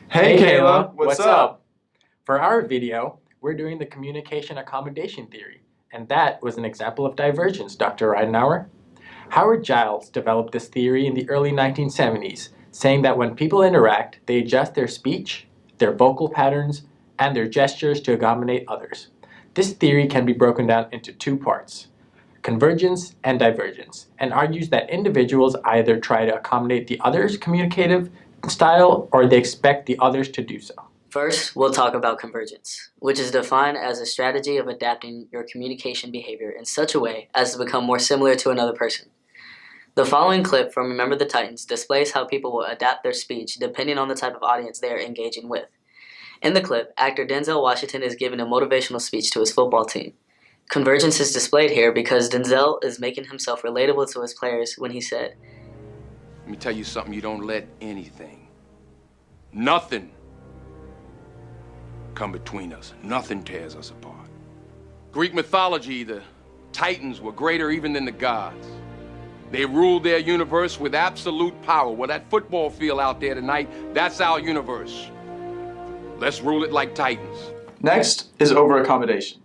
Hey Kayla, what's up? For our video, we're doing the Communication Accomodation Theory, and that was an example of divergence, Dr. Ridenauer. Howard Giles developed this theory in the early 1970s, saying that when people interact, they adjust their speech, their vocal patterns, and their gestures to accommodate others. This theory can be broken down into two parts, convergence and divergence, and argues that individuals either try to accommodate the other's communicative style or they expect the others to do so. First, we'll talk about convergence, which is defined as a strategy of adapting your communication behavior in such a way as to become more similar to another person. The following clip from Remember the Titans displays how people will adapt their speech depending on the type of audience they are engaging with. In the clip, actor Denzel Washington is giving a motivational speech to his football team. Convergence is displayed here because Denzel is making himself relatable to his players when he said, "Let me tell you something, you don't let anything, nothing come between us. Nothing tears us apart. Greek mythology, the Titans were greater even than the gods. They ruled their universe with absolute power. Well, that football field out there tonight, that's our universe. Let's rule it like Titans." Next is over-accommodation,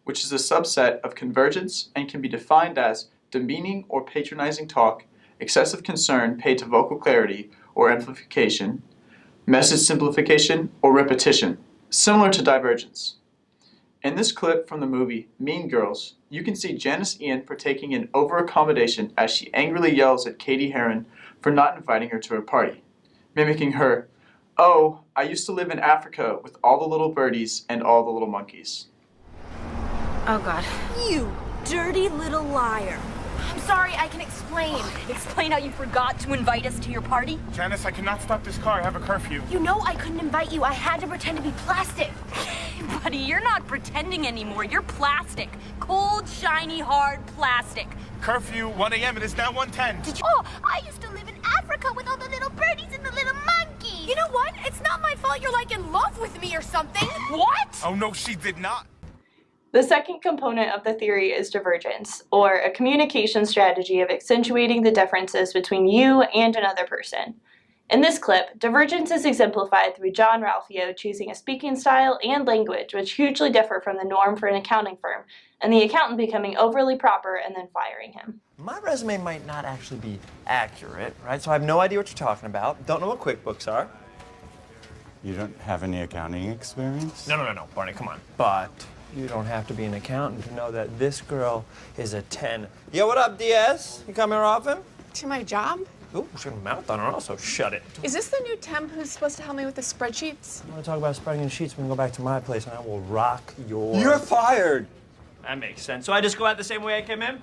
which is a subset of convergence and can be defined as demeaning or patronizing talk, excessive concern paid to vocal clarity or amplification, message simplification, or repetition, similar to divergence. In this clip from the movie Mean Girls, you can see Janice Ian partaking in over-accommodation as she angrily yells at Katie Heron for not inviting her to her party, mimicking her, "Oh, I used to live in Africa with all the little birdies and all the little monkeys." Oh God. You dirty little liar. I'm sorry, I can explain. Explain how you forgot to invite us to your party? Janice, I cannot stop this car. I have a curfew. You know I couldn't invite you. I had to pretend to be plastic. Buddy, you're not pretending anymore. You're plastic. Cold, shiny, hard plastic. Curfew, 1 a.m. It is now 1:10. Oh, I used to live in Africa with all the little birdies and the little monkeys. You know what? It's not my fault you're like in love with me or something. What? Oh, no, she did not. The second component of the theory is divergence, or a communication strategy of accentuating the differences between you and another person. In this clip, divergence is exemplified through John Ralphio choosing a speaking style and language which hugely differ from the norm for an accounting firm, and the accountant becoming overly proper and then firing him. My resume might not actually be accurate, right? So I have no idea what you're talking about. Don't know what QuickBooks are. You don't have any accounting experience? No, Barney, come on. But you don't have to be an accountant to know that this girl is a 10. Yo, what up, DS? You come here often? To my job? Ooh, she's gonna mouth on her also. Shut it. Is this the new temp who's supposed to help me with the spreadsheets? I want to talk about spreading the sheets. We can go back to my place and I will rock your... You're fired! That makes sense. So I just go out the same way I came in?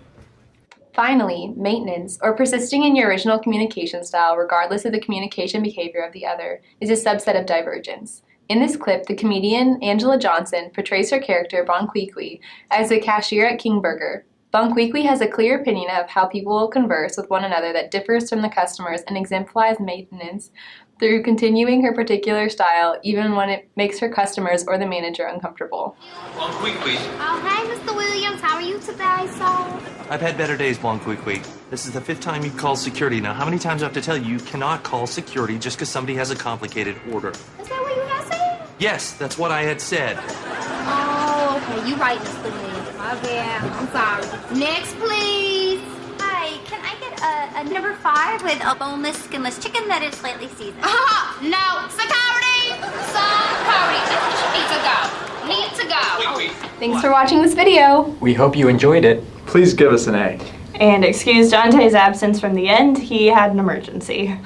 Finally, maintenance, or persisting in your original communication style regardless of the communication behavior of the other, is a subset of divergence. In this clip, the comedian Angela Johnson portrays her character Bonquiqui as a cashier at King Burger. Bonquiqui has a clear opinion of how people will converse with one another that differs from the customers and exemplifies maintenance through continuing her particular style even when it makes her customers or the manager uncomfortable. Bonquiqui. Oh, hey, Mr. Williams. How are you today, sir? I've had better days, Bonquiqui. This is the 5th time you've called security. Now, how many times do I have to tell you you cannot call security just because somebody has a complicated order? Is that what you had said? Yes, that's what I had said. Oh, okay. You right, Mr. Williams. My bad. I'm sorry. Next, please. Hi, can I get a number 5 with a boneless, skinless chicken that is slightly seasoned? No. Security! Need to go. Thanks for watching this video. We hope you enjoyed it. Please give us an A. And excuse Dante's absence from the end, he had an emergency.